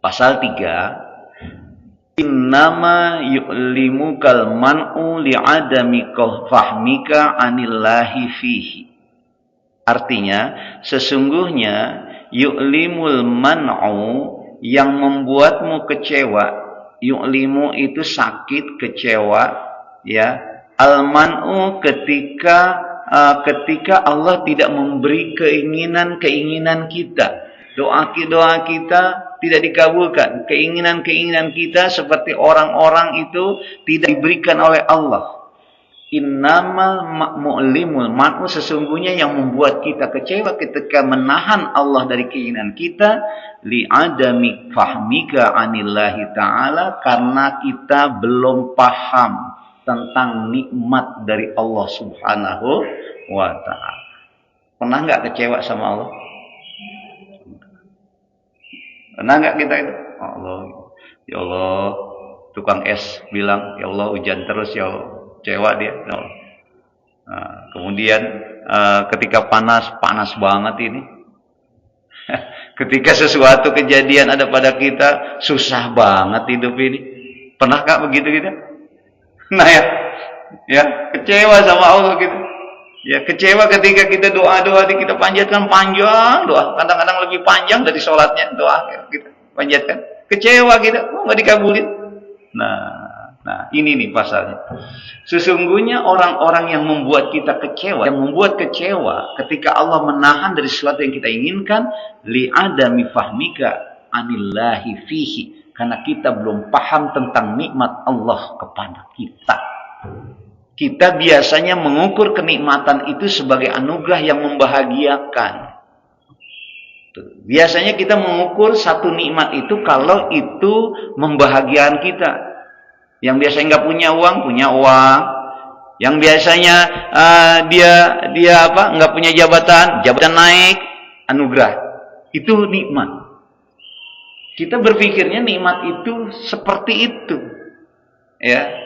Pasal 3, innama yu'limukal man'u li'adami fahmika anillahi fihi. Artinya, sesungguhnya yu'limul man'u, yang membuatmu kecewa. Yu'limu itu sakit, kecewa, ya. Al-man'u ketika Allah tidak memberi keinginan kita. Doa kita tidak dikabulkan. Keinginan kita seperti orang-orang itu tidak diberikan oleh Allah. Innamal mu'limul man'u, sesungguhnya yang membuat kita kecewa ketika menahan Allah dari keinginan kita, li'adami fahmika anillahi ta'ala, karena kita belum paham tentang nikmat dari Allah subhanahu wa ta'ala. Pernah nggak kecewa sama Allah? Pernah nggak kita itu? Allah, ya Allah, tukang es bilang, ya Allah hujan terus ya Allah. Kecewa dia. Nah, kemudian ketika panas banget ini. Ketika sesuatu kejadian ada pada kita, susah banget hidup ini. Pernah nggak begitu kita? Nah ya kecewa sama Allah gitu. Ya kecewa ketika kita doa kita panjatkan panjang doa, kadang-kadang lebih panjang dari sholatnya doa kita panjatkan. Kecewa kita, nggak dikabulin. Nah ini nih pasalnya. Sesungguhnya orang-orang yang membuat kita kecewa, yang membuat kecewa ketika Allah menahan dari sesuatu yang kita inginkan, li'adami fahmika anillahi fihi, karena kita belum paham tentang nikmat Allah kepada kita. Kita biasanya mengukur kenikmatan itu sebagai anugerah yang membahagiakan. Biasanya kita mengukur satu nikmat itu kalau itu membahagiakan kita. Yang biasanya nggak punya uang. Yang biasanya dia nggak punya jabatan naik, anugerah. Itu nikmat. Kita berpikirnya nikmat itu seperti itu, ya.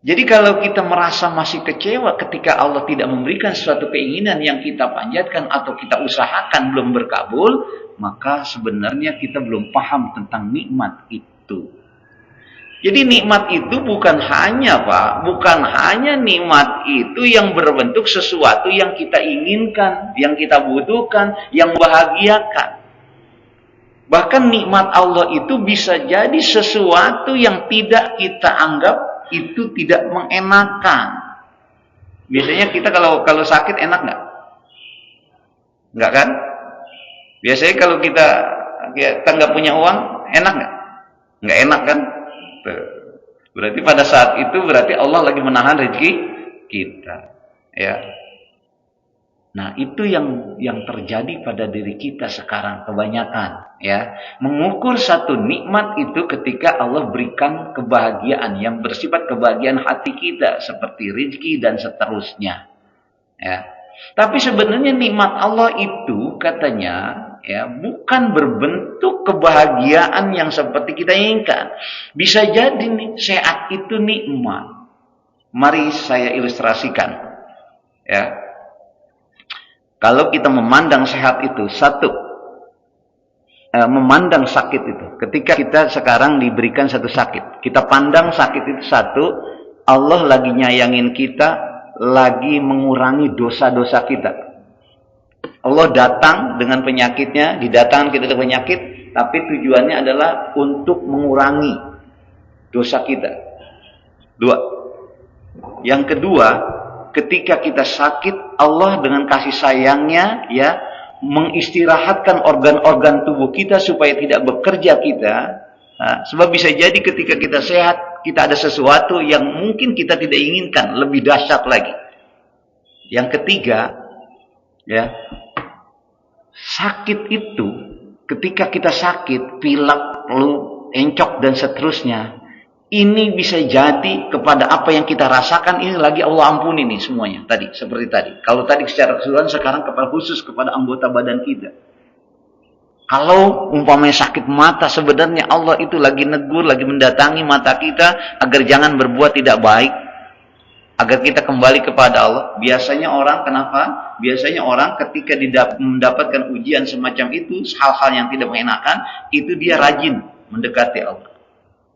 Jadi kalau kita merasa masih kecewa ketika Allah tidak memberikan suatu keinginan yang kita panjatkan atau kita usahakan belum berkabul, maka sebenarnya kita belum paham tentang nikmat itu. Jadi nikmat itu bukan hanya nikmat itu yang berbentuk sesuatu yang kita inginkan, yang kita butuhkan, yang membahagiakan. Bahkan nikmat Allah itu bisa jadi sesuatu yang tidak kita anggap itu tidak mengenakan. Biasanya kita kalau sakit enak nggak? Nggak kan? Biasanya kalau kita nggak punya uang, enak nggak? Nggak enak kan? Berarti pada saat itu berarti Allah lagi menahan rezeki kita, ya. Nah itu yang terjadi pada diri kita sekarang kebanyakan, ya. Mengukur satu nikmat itu ketika Allah berikan kebahagiaan yang bersifat kebahagiaan hati kita seperti rezeki dan seterusnya, ya. Tapi sebenarnya nikmat Allah itu katanya, ya, bukan berbentuk kebahagiaan yang seperti kita inginkan. Bisa jadi nih sehat itu nikmat. Mari saya ilustrasikan, ya. Kalau kita memandang sehat itu memandang sakit itu, ketika kita sekarang diberikan satu sakit, kita pandang sakit itu satu, Allah lagi nyayangin kita, lagi mengurangi dosa-dosa kita. Allah datang dengan penyakitnya, didatangkan kita dengan penyakit, tapi tujuannya adalah untuk mengurangi dosa kita. Yang kedua, ketika kita sakit, Allah dengan kasih sayangnya, ya, mengistirahatkan organ-organ tubuh kita supaya tidak bekerja kita. Nah, sebab bisa jadi ketika kita sehat, kita ada sesuatu yang mungkin kita tidak inginkan, lebih dahsyat lagi. Yang ketiga, ya, sakit itu, ketika kita sakit, pilek, flu, encok dan seterusnya, ini bisa jadi kepada apa yang kita rasakan ini lagi Allah ampuni nih semuanya tadi, seperti tadi. Kalau tadi secara keseluruhan, sekarang kepada khusus kepada anggota badan kita. Kalau umpamanya sakit mata, sebenarnya Allah itu lagi negur, lagi mendatangi mata kita agar jangan berbuat tidak baik. agar kita kembali kepada Allah. Biasanya orang kenapa? Biasanya orang ketika mendapatkan ujian semacam itu, hal-hal yang tidak mengenakan, itu dia rajin mendekati Allah.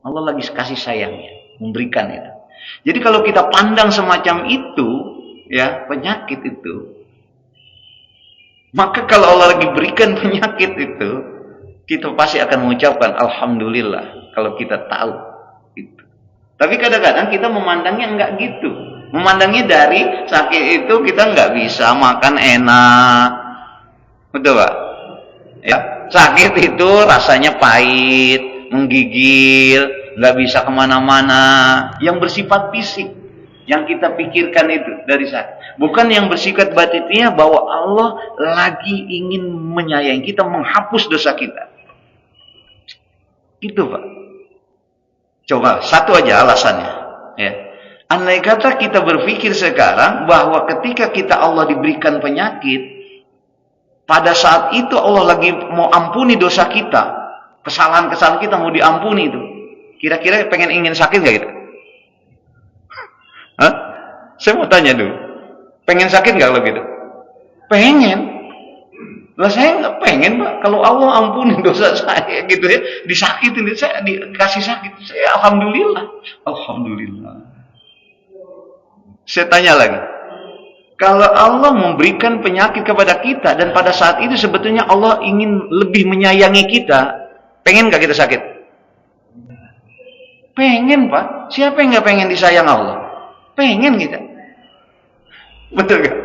Allah lagi kasih sayangnya, memberikan itu. Jadi kalau kita pandang semacam itu, ya, penyakit itu, maka kalau Allah lagi berikan penyakit itu, kita pasti akan mengucapkan alhamdulillah kalau kita tahu itu. Tapi kadang-kadang kita memandangnya enggak gitu. Memandangnya dari sakit itu kita enggak bisa makan enak. Betul Pak? Ya, sakit itu rasanya pahit, menggigil, enggak bisa kemana-mana. Yang bersifat fisik yang kita pikirkan itu dari sakit. Bukan yang bersifat batinnya bahwa Allah lagi ingin menyayangi kita, menghapus dosa kita. Itu Pak. Coba satu aja alasannya. Ya. Andai kata kita berpikir sekarang bahwa ketika kita Allah diberikan penyakit, pada saat itu Allah lagi mau ampuni dosa kita, kesalahan-kesalahan kita mau diampuni itu. Kira-kira ingin sakit gak gitu? Hah? Saya mau tanya dulu. Pengen sakit gak kalau gitu? Pengen. Lah saya nggak pengen Pak. Kalau Allah ampuni dosa saya gitu ya, disakitin, saya dikasih sakit, saya alhamdulillah. Alhamdulillah. Saya tanya lagi. Kalau Allah memberikan penyakit kepada kita dan pada saat itu sebetulnya Allah ingin lebih menyayangi kita, pengen gak kita sakit? Pengen Pak. Siapa yang nggak pengen disayang Allah? Pengen kita. Betul gak?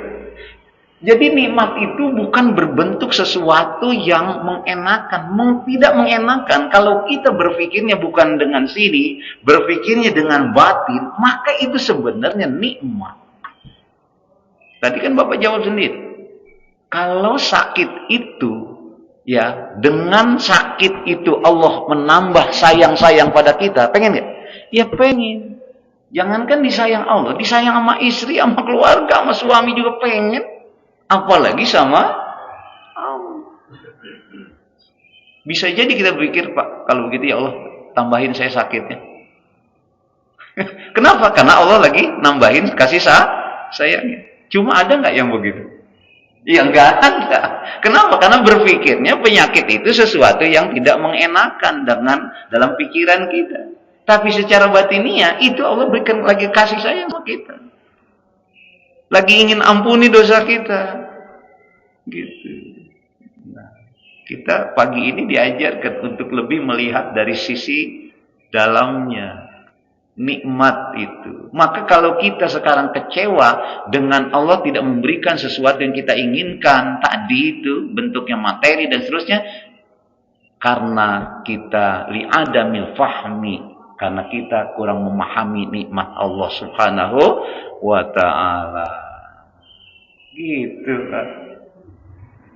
Jadi nikmat itu bukan berbentuk sesuatu yang mengenakan, tidak mengenakan. Kalau kita berpikirnya bukan dengan sini, berpikirnya dengan batin, maka itu sebenarnya nikmat. Tadi kan Bapak jawab sendiri. Kalau sakit itu, ya, dengan sakit itu Allah menambah sayang-sayang pada kita, pengen gak? Ya pengen. Jangankan disayang Allah, disayang sama istri, sama keluarga, sama suami juga pengen. Apalagi sama Allah. Bisa jadi kita berpikir, Pak, kalau begitu ya Allah, tambahin saya sakitnya. Kenapa? Karena Allah lagi nambahin kasih sayangnya. Cuma ada nggak yang begitu? Ya nggak ada. Kenapa? Karena berpikirnya penyakit itu sesuatu yang tidak mengenakan dalam pikiran kita. Tapi secara batiniah itu Allah berikan lagi kasih sayang sama kita. Lagi ingin ampuni dosa kita. Gitu. Nah, kita pagi ini diajarkan untuk lebih melihat dari sisi dalamnya. Nikmat itu. Maka kalau kita sekarang kecewa dengan Allah tidak memberikan sesuatu yang kita inginkan, tadi itu bentuknya materi dan seterusnya, karena kita li'adamil fahmi, karena kita kurang memahami nikmat Allah Subhanahu wa ta'ala. Gitu kan.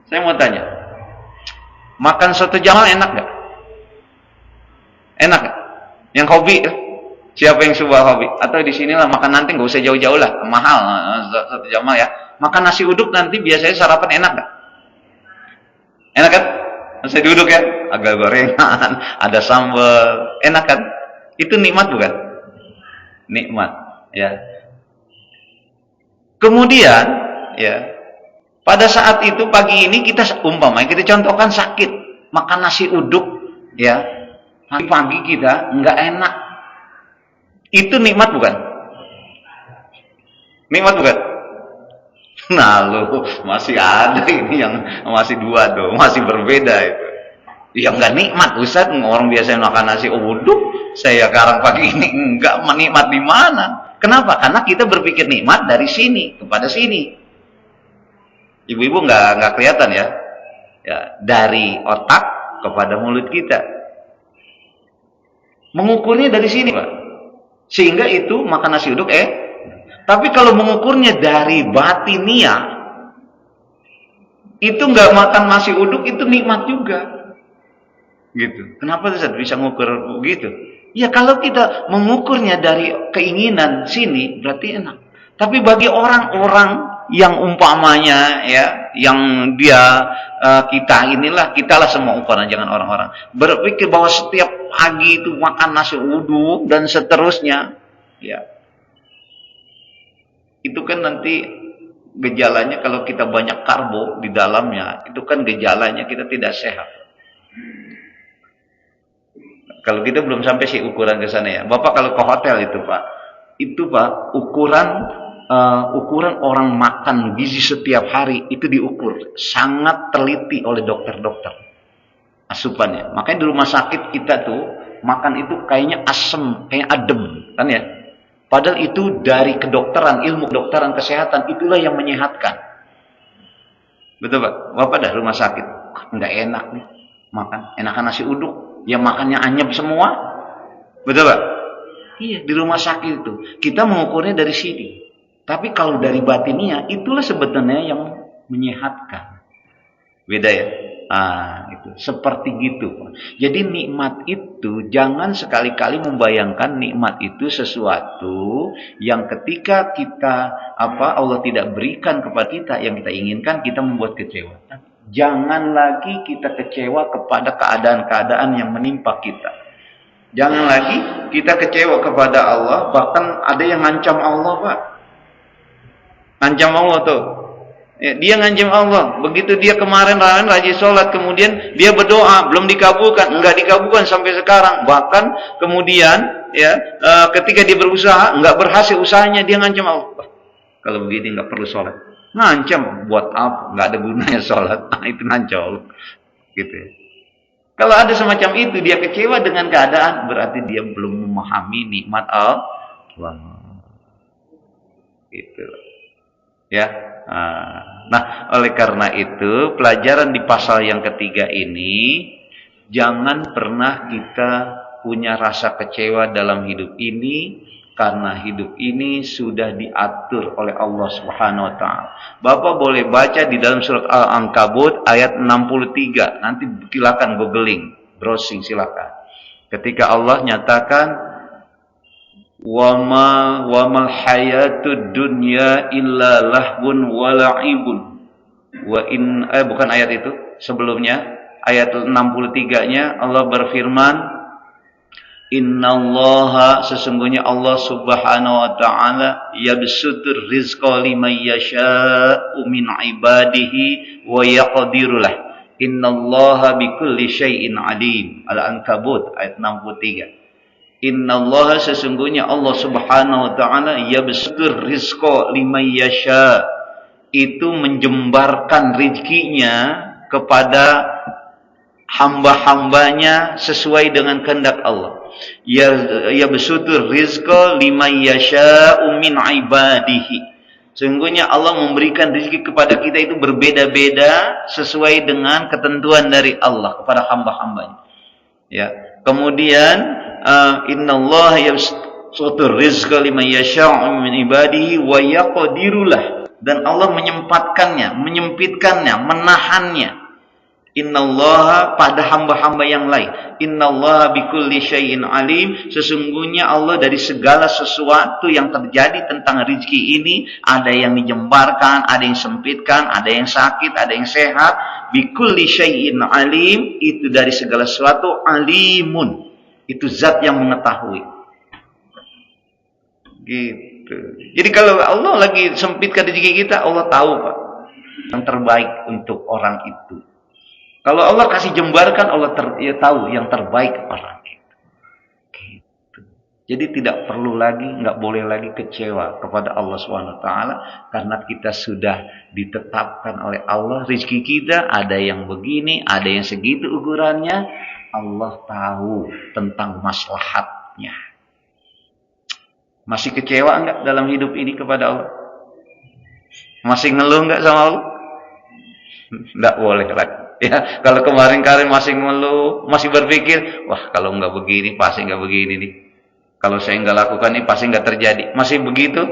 Saya mau tanya, makan soto Jamal enak gak? Enak gak? Yang hobi, siapa yang suka hobi? Atau di sinilah makan nanti, gak usah jauh-jauh lah, mahal soto Jamal ya. Makan nasi uduk nanti biasanya sarapan enak gak? Enak kan? Nasi uduk ya, agak gorengan, ada sambal, enak kan? Itu nikmat bukan? Nikmat, ya. Kemudian, ya, pada saat itu pagi ini kita kita contohkan sakit, makan nasi uduk, ya, pagi-pagi kita nggak enak. Itu nikmat bukan? Nikmat bukan? Nah, lu masih ada ini yang masih dua dong, masih berbeda itu. Ya nggak nikmat, Ustaz. Orang biasa makan nasi uduk, saya sekarang pagi ini enggak menikmat di mana? Kenapa? Karena kita berpikir nikmat dari sini kepada sini. Ibu-ibu nggak kelihatan ya? Ya, dari otak kepada mulut kita. Mengukurnya dari sini, Pak. Sehingga itu makan nasi uduk tapi kalau mengukurnya dari batiniah, itu nggak makan nasi uduk itu nikmat juga. Gitu. Kenapa Ustaz bisa mengukur begitu? Ya kalau kita mengukurnya dari keinginan sini berarti enak. Tapi bagi orang-orang yang umpamanya ya, yang dia kitalah semua ukuran, jangan orang-orang berpikir bahwa setiap pagi itu makan nasi uduk dan seterusnya, ya. itu kan nanti gejalanya kalau kita banyak karbo di dalamnya, itu kan gejalanya kita tidak sehat. Kalau kita belum sampai sih ukuran ke sana ya. Bapak kalau ke hotel itu Pak, ukuran orang makan gizi setiap hari itu diukur sangat teliti oleh dokter-dokter asupannya. Makanya di rumah sakit kita tuh makan itu kayaknya asem, kayak adem, kan ya. Padahal itu dari kedokteran, ilmu kedokteran kesehatan itulah yang menyehatkan. Betul Pak? Bapak dah rumah sakit, nggak enak nih makan, enakan nasi uduk, yang makannya anyep semua. Betul Pak? Iya, di rumah sakit itu kita mengukurnya dari sini. Tapi kalau dari batinnya, itulah sebetulnya yang menyehatkan. Beda ya? Itu seperti gitu. Jadi nikmat itu jangan sekali-kali membayangkan nikmat itu sesuatu yang ketika kita Allah tidak berikan kepada kita yang kita inginkan, kita membuat kecewa. Jangan lagi kita kecewa kepada keadaan-keadaan yang menimpa kita. Jangan lagi kita kecewa kepada Allah, bahkan ada yang ngancam Allah, Pak. Ngancam Allah tuh. Ya, dia ngancam Allah. Begitu dia kemarin rajin sholat, kemudian dia berdoa, belum dikabulkan, enggak dikabulkan sampai sekarang. Bahkan kemudian ketika dia berusaha, enggak berhasil usahanya, dia ngancam Allah. Kalau begini enggak perlu sholat. Ngancam, buat apa? Enggak ada gunanya sholat. Itu ngancam. Gitu ya. Kalau ada semacam itu, dia kecewa dengan keadaan, berarti dia belum memahami nikmat Allah. Gitu. Ya. Nah, oleh karena itu, pelajaran di pasal yang ketiga ini, jangan pernah kita punya rasa kecewa dalam hidup ini, karena hidup ini sudah diatur oleh Allah Subhanahu wa taala. Bapak boleh baca di dalam surat Al-Ankabut ayat 63. Nanti silakan googling, browsing silakan. Ketika Allah nyatakan wa mal hayatud dunya illa lahwun wa la'ibun. Bukan ayat itu, sebelumnya ayat 63-nya Allah berfirman, innallaha, sesungguhnya Allah Subhanahu wa taala yabsutur rizqa liman yasha'u min ibadihi wa yaqdiru lah. Innallaha bikulli syai'in alim. Al-Ankabut ayat 63. Innallaha, sesungguhnya Allah Subhanahu wa taala yabsutur rizqa liman yasha, itu menjembarkan rezekinya kepada hamba-hambanya sesuai dengan kehendak Allah. Yabsutur rizqa liman yasha'u min ibadihi. Sesungguhnya Allah memberikan rezeki kepada kita itu berbeda-beda sesuai dengan ketentuan dari Allah kepada hamba-hambanya. Ya. Kemudian innallaha yabsutur rizqa liman yasha'u min ibadihi wa yaqdiru lah, dan Allah menyempatkannya, menyempitkannya, menahannya. Innallaha, pada hamba-hamba yang lain. Innallaha bikulli syai'in alim, sesungguhnya Allah dari segala sesuatu yang terjadi tentang rezeki ini, ada yang dijembarkan, ada yang sempitkan, ada yang sakit, ada yang sehat. Bikulli syai'in alim, itu dari segala sesuatu, alimun, itu zat yang mengetahui. Gitu. Jadi kalau Allah lagi sempitkan rezeki kita, Allah tahu Pak yang terbaik untuk orang itu. Kalau Allah kasih jembarkan, Allah tahu yang terbaik orang itu. Gitu. Jadi tidak perlu lagi, nggak boleh lagi kecewa kepada Allah SWT, karena kita sudah ditetapkan oleh Allah rezeki kita, ada yang begini, ada yang segitu ukurannya. Allah tahu tentang maslahatnya. Masih kecewa enggak dalam hidup ini kepada Allah? Masih ngeluh enggak sama Allah? Enggak boleh lagi. Ya, kalau kemarin-kemarin masih ngeluh, masih berpikir, wah kalau enggak begini pasti enggak begini nih. Kalau saya enggak lakukan ini pasti enggak terjadi. Masih begitu?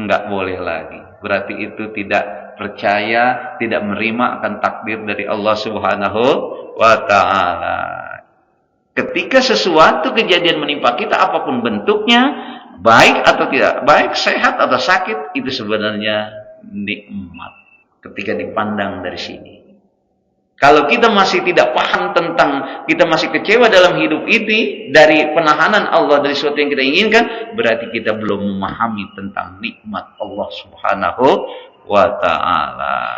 Enggak boleh lagi. Berarti itu tidak percaya, tidak menerima akan takdir dari Allah Subhanahu wa ta'ala. Ketika sesuatu kejadian menimpa kita, apapun bentuknya, baik atau tidak baik, sehat atau sakit, itu sebenarnya nikmat ketika dipandang dari sini. Kalau kita masih tidak paham tentang, kita masih kecewa dalam hidup ini dari penahanan Allah dari sesuatu yang kita inginkan, berarti kita belum memahami tentang nikmat Allah Subhanahu wa ta'ala.